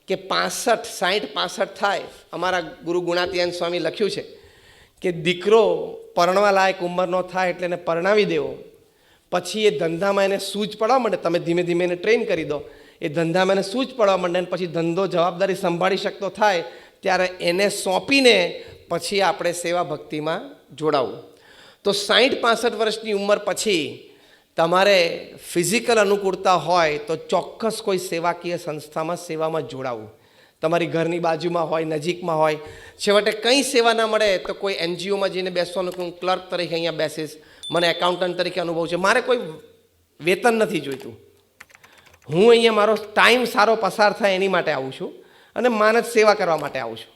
કે 65, 60, 65 થાય. અમારા ગુરુ ગુણાતીયન સ્વામી લખ્યું છે કે દીકરો પરણવા લાયક ઉંમરનો થાય એટલે એને પરણાવી દેવો. પછી એ ધંધામાં એને સૂઝ પડવા માંડે, તમે ધીમે ધીમે એને ટ્રેન કરી દો, એ ધંધામાં એને સૂઝ પડવા માંડે અને પછી ધંધો જવાબદારી સંભાળી શકતો થાય ત્યારે એને સોંપીને પછી આપણે સેવા ભક્તિમાં જોડાવું. તો 60-65 વર્ષની ઉંમર પછી તમારે ફિઝિકલ અનુકૂળતા હોય તો ચોક્કસ કોઈ સેવાકીય સંસ્થામાં સેવામાં જોડાવું. તમારી ઘરની બાજુમાં હોય, નજીકમાં હોય, છેવટે કંઈ સેવા ના મળે તો કોઈ એનજીઓમાં જઈને બેસવાનું કે હું ક્લર્ક તરીકે અહીંયા બેસીશ, મને એકાઉન્ટન્ટ તરીકે અનુભવ છે, મારે કોઈ વેતન નથી જોઈતું, હું અહીંયા મારો ટાઈમ સારો પસાર થાય એની માટે આવું છું અને માનવ સેવા કરવા માટે આવું છું.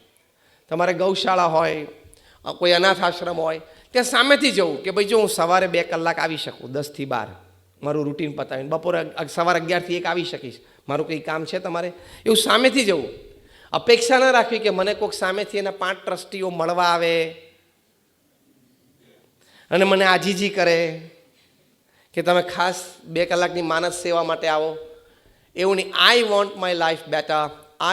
તમારે ગૌશાળા હોય, કોઈ અનાથ આશ્રમ હોય, ત્યાં સામેથી જવું કે ભાઈ જો હું સવારે 2 કલાક આવી શકું, 10 થી 12 મારું રૂટીન પતાવીને, બપોરે સવારે 11 થી 1 આવી શકીશ, મારું કંઈ કામ છે તમારે, એવું સામેથી જવું. અપેક્ષા ન રાખવી કે મને કોઈક સામેથી એના 5 ટ્રસ્ટીઓ મળવા આવે અને મને આજીજી કરે કે તમે ખાસ 2 કલાકની માનસ સેવા માટે આવો. એવું નહીં. I want my life better,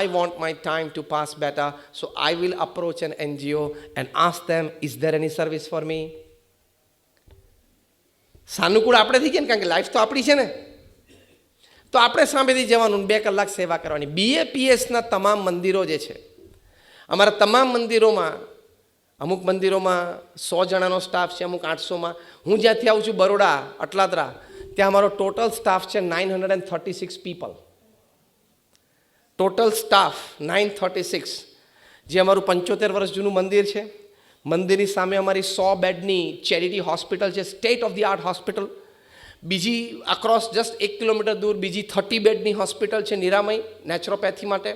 I want my time to pass better, so I will approach an NGO and ask them, is there any service for me? સાનુકૂળ આપણે થઈ ગયા ને, કારણ કે લાઈફ તો આપણી છે ને, તો આપણે સામેથી જવાનું, 2 કલાક સેવા કરવાની. BAPSના તમામ મંદિરો જે છે, અમારા તમામ મંદિરોમાં, અમુક મંદિરોમાં 100 જણાનો સ્ટાફ છે, અમુક 800માં. હું જ્યાંથી આવું છું બરોડા, અટલાદરા, ત્યાં અમારો ટોટલ સ્ટાફ છે 936 પીપલ. Total staff 936. જે અમારું 75 વર્ષ જૂનું મંદિર છે, મંદિરની સામે અમારી 100 બેડની ચેરિટી હોસ્પિટલ છે, state of the art hospital. બીજી અક્રોસ જસ્ટ 1 કિલોમીટર દૂર બીજી 30 બેડની હોસ્પિટલ છે નિરામય, નેચરોપેથી માટે,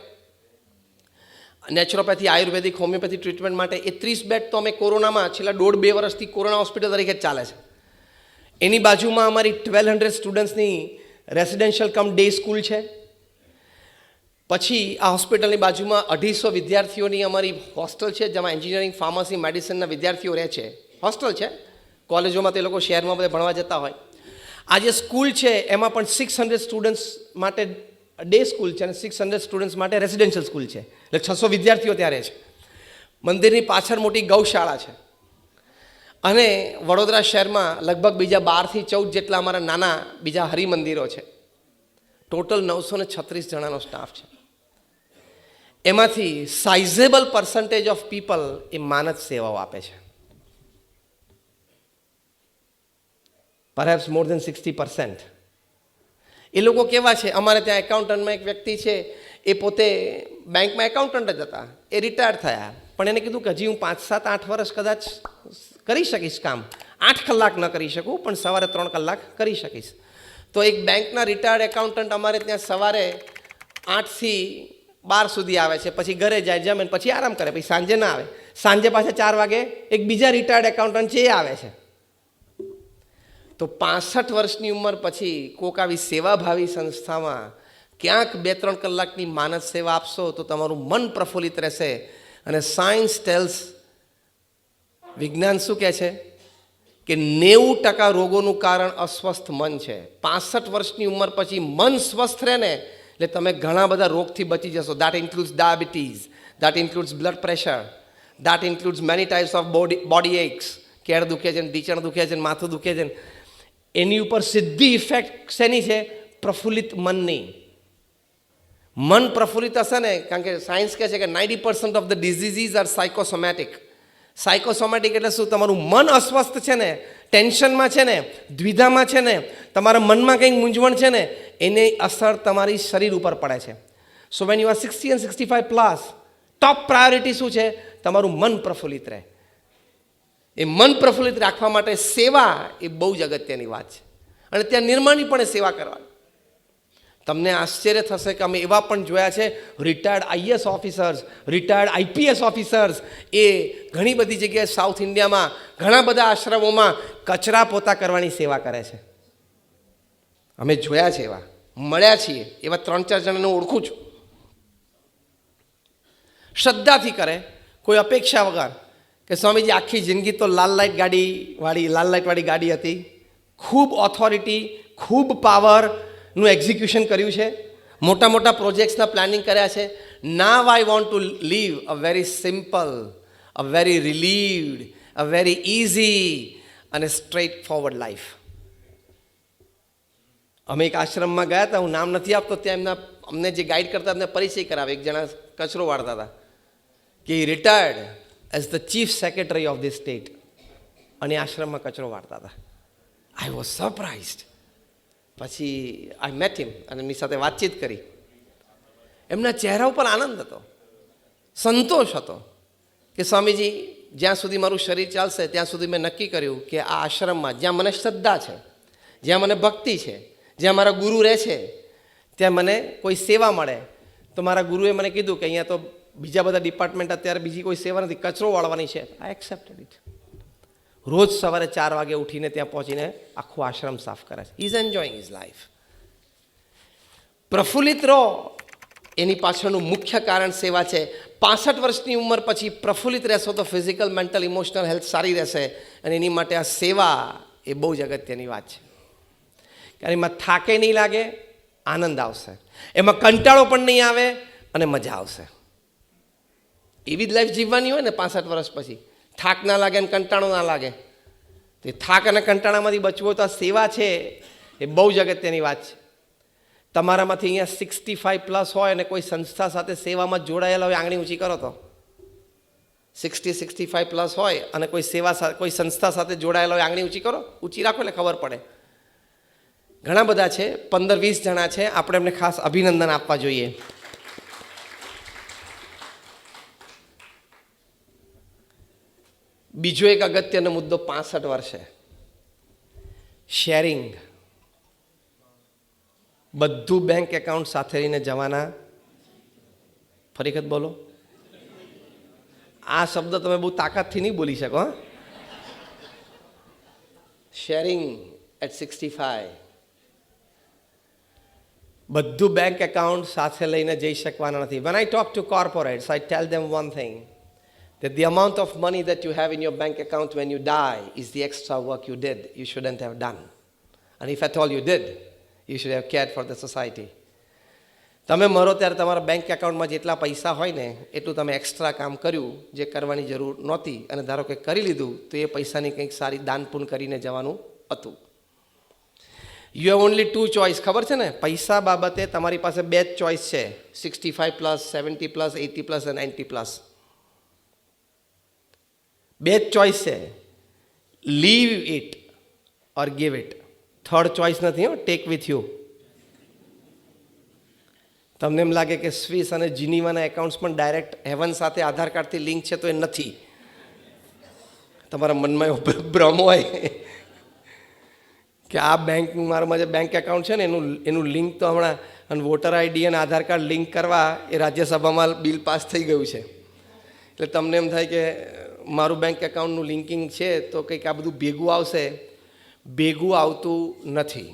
નેચરોપેથી, આયુર્વેદિક, હોમિયોપેથી ટ્રીટમેન્ટ માટે. એ 30 બેડ તો અમે કોરોનામાં છેલ્લા 1.5-2 વર્ષથી કોરોના હોસ્પિટલ તરીકે જ ચાલે છે. એની બાજુમાં અમારી 1200 સ્ટુડન્ટ્સની રેસિડેન્શિયલ કમ ડે સ્કૂલ છે. પછી આ હોસ્પિટલની બાજુમાં 250 વિદ્યાર્થીઓની અમારી હોસ્ટેલ છે, જેમાં એન્જિનિયરિંગ, ફાર્મસી, મેડિસિનના વિદ્યાર્થીઓ રહે છે. હોસ્ટેલ છે, કોલેજોમાં તે લોકો શહેરમાં બધે ભણવા જતા હોય. આ જે સ્કૂલ છે એમાં પણ 600 સ્ટુડન્ટ્સ માટે ડે સ્કૂલ છે અને 600 સ્ટુડન્ટ્સ માટે રેસિડેન્શિયલ સ્કૂલ છે, એટલે 600 વિદ્યાર્થીઓ ત્યાં રહે છે. મંદિરની પાછળ મોટી ગૌશાળા છે. અને વડોદરા શહેરમાં લગભગ બીજા 12 થી 14 જેટલા અમારા નાના બીજા હરિમંદિરો છે. ટોટલ 936 જણાનો સ્ટાફ છે. એમાંથી સાઇઝેબલ પર્સન્ટેજ ઓફ પીપલ એ માનદ સેવાઓ આપે છે. પરહેપ્સ મોર દેન 60%. એ લોકો કેવા છે, અમારે ત્યાં એકાઉન્ટન્ટમાં એક વ્યક્તિ છે, એ પોતે બેંકમાં એકાઉન્ટન્ટ જ હતા, એ રિટાયર થયા, પણ એને કીધું કે હજી હું 5, 7, 8 વર્ષ કદાચ કરી શકીશ કામ, 8 કલાક ન કરી શકું પણ સવારે 3 કલાક કરી શકીશ. તો એક બેંકના રિટાયર્ડ એકાઉન્ટન્ટ અમારે ત્યાં સવારે 8 થી 12 સુધી આવે છે, પછી ઘરે જાય, જમે, પછી આરામ કરે, પછી સાંજે ના આવે. સાંજે પાછા 4 વાગે એક બીજા રિટાયર્ડ એકાઉન્ટન્ટ છે, એ આવે છે. તો 65 વર્ષની ઉંમર પછી કોઈક આવી સેવાભાવી સંસ્થામાં ક્યાંક 2-3 કલાકની માનસ સેવા આપશો તો તમારું મન પ્રફુલ્લિત રહેશે. અને સાયન્સ ટેલ્સ, વિજ્ઞાન શું કહે છે કે 90% રોગોનું કારણ અસ્વસ્થ મન છે. 65 વર્ષની ઉંમર પછી મન સ્વસ્થ રહે ને એટલે તમે ઘણા બધા રોગથી બચી જશો. That includes diabetes, that includes blood pressure, that includes many types of body aches. કેળ દુખે છે, ઢીચણ દુખે છે, માથું દુખે છે, એની ઉપર સીધી ઇફેક્ટ શેની છે? પ્રફુલ્લિત મનની. મન પ્રફુલ્લિત હશે ને, કારણ કે સાયન્સ કહે છે કે 90% of the diseases are psychosomatic. Psychosomatic એટલે શું? તમારું મન અસ્વસ્થ છે ને, ટેન્શનમાં છે ને, દ્વિધામાં છે ને, તમારા મનમાં કંઈક મૂંઝવણ છે ને, એની અસર તમારી શરીર ઉપર પડે છે. So when you are 60 and 65+, top priority શું છે? તમારું મન પ્રફુલ્લિત રહે. એ મન પ્રફુલ્લિત રાખવા માટે સેવા એ બહુ જ અગત્યની વાત છે. અને ત્યાં નિર્માણીપણે સેવા કરવાની. તમને આશ્ચર્ય થશે કે અમે એવા પણ જોયા છે, retired IAS officers, retired IPS officers, એ ઘણી બધી જગ્યાએ સાઉથ ઇન્ડિયામાં ઘણા બધા આશ્રમોમાં કચરા પોતા કરવાની સેવા કરે છે. અમે જોયા છે, એવા મળ્યા છીએ, એવા 3-4 જણાને ઓળખું છું. શ્રદ્ધાથી કરે, કોઈ અપેક્ષા વગર કે સ્વામીજી આખી જિંદગી તો લાલ લાઇટ વાળી ગાડી હતી, ખૂબ ઓથોરિટી, ખૂબ પાવરનું એક્ઝિક્યુશન કર્યું છે, મોટા મોટા પ્રોજેક્ટ્સના પ્લાનિંગ કર્યા છે, Now I want to live a very simple, a very relieved, a very easy and a straightforward life. અમે એક આશ્રમમાં ગયા હતા, હું નામ નથી આપતો, ત્યાં અમને જે ગાઈડ કરતા એમને પરિચય કરાવે. એક જણા કચરો વાળતા હતા કે retired as the chief secretary of the state, અને આશ્રમમાં કચરો વાળતા હતા. I was surprised. પછી આઈ મેટ હિમ અને એમની સાથે વાતચીત કરી. એમના ચહેરા ઉપર આનંદ હતો, સંતોષ હતો કે સ્વામીજી, જ્યાં સુધી મારું શરીર ચાલશે ત્યાં સુધી મેં નક્કી કર્યું કે આ આશ્રમમાં જ્યાં મને શ્રદ્ધા છે, જ્યાં મને ભક્તિ છે, જ્યાં મારા ગુરુ રહે છે, ત્યાં મને કોઈ સેવા મળે. તો મારા ગુરુએ મને કીધું કે અહીંયા તો બીજા બધા ડિપાર્ટમેન્ટ અત્યારે બીજી કોઈ સેવા નથી, કચરો વાળવાની છે. આઈ એક્સેપ્ટેડ ઇટ. રોજ સવારે 4 વાગે ઉઠીને ત્યાં પહોંચીને આખું આશ્રમ સાફ કરે છે. Is enjoying his life. પ્રફુલ્લિત રહો, એની પાછળનું મુખ્ય કારણ સેવા છે. 65 વર્ષની ઉંમર પછી પ્રફુલ્લિત રહેશો તો ફિઝિકલ, મેન્ટલ, ઇમોશનલ હેલ્થ સારી રહેશે. અને એની માટે આ સેવા એ બહુ જ અગત્યની વાત છે. કારણ એમાં થાકે નહીં લાગે, આનંદ આવશે, એમાં કંટાળો પણ નહીં આવે અને મજા આવશે. એવી જ લાઈફ જીવવાની હોય ને 65 વર્ષ પછી, થાક ના લાગે અને કંટાળો ના લાગે. તે થાક અને કંટાળામાંથી બચવું હોય તો આ સેવા છે એ બહુ જ અગત્યની વાત છે. તમારામાંથી અહીંયા 65+ હોય અને કોઈ સંસ્થા સાથે સેવામાં જોડાયેલા હોય, આંગળી ઊંચી કરો તો. 65+ હોય અને કોઈ સેવા, કોઈ સંસ્થા સાથે જોડાયેલા હોય, આંગળી ઊંચી કરો, ઊંચી રાખો એટલે ખબર પડે. ઘણા બધા છે, 15-20 જણા છે. આપણે એમને ખાસ અભિનંદન આપવા જોઈએ. બીજો એક અગત્યનો મુદ્દો 65 વર્ષે શેરિંગ. બધું બેંક એકાઉન્ટ સાથે લઈને જવાના. ફરી વખત બોલો. આ શબ્દ તમે બહુ તાકાતથી નહીં બોલી શકો. Sharing at 65. બધું બેંક એકાઉન્ટ સાથે લઈને જઈ શકવાના નથી. When I talk to corporates, I tell them one thing, that the amount of money that you have in your bank account when you die is the extra work you did, you shouldn't have done. And if at all you did, you should have cared for the society. તમે મરો ત્યારે તમારા bank એકાઉન્ટમાં જેટલા પૈસા હોય ને એટલું તમે એક્સ્ટ્રા કામ કર્યું જે કરવાની જરૂર નહોતી, અને ધારો કે કરી લીધું તો એ પૈસાની કંઈક સારી દાન પુણ્ય કરીને જવાનું હતું. You have only 2 choice. ખબર છે ને, પૈસા બાબતે તમારી પાસે 2 જ ચોઇસ છે, 65+, 70+, 80+ અને 90+. 2 જ ચોઇસ છે, leave it or give it. Third choice નથી હો, ટેક વિથ યુ. તમને એમ લાગે કે સ્વિસ અને જીનીવાના એકાઉન્ટ્સ પણ ડાયરેક્ટ હેવન સાથે આધાર કાર્ડથી લિંક છે, તો એ નથી. તમારા મનમાં એવો ભ્રમ હોય કે આ બેંક, મારામાં જે બેંક એકાઉન્ટ છે ને એનું લિંક તો હમણાં, અને વોટર આઈડી અને આધાર કાર્ડ લિંક કરવા એ રાજ્યસભામાં બિલ પાસ થઈ ગયું છે. એટલે તમને એમ થાય કે મારું બેંક એકાઉન્ટનું લિંકિંગ છે તો કંઈક આ બધું ભેગું આવશે. ભેગું આવતું નથી.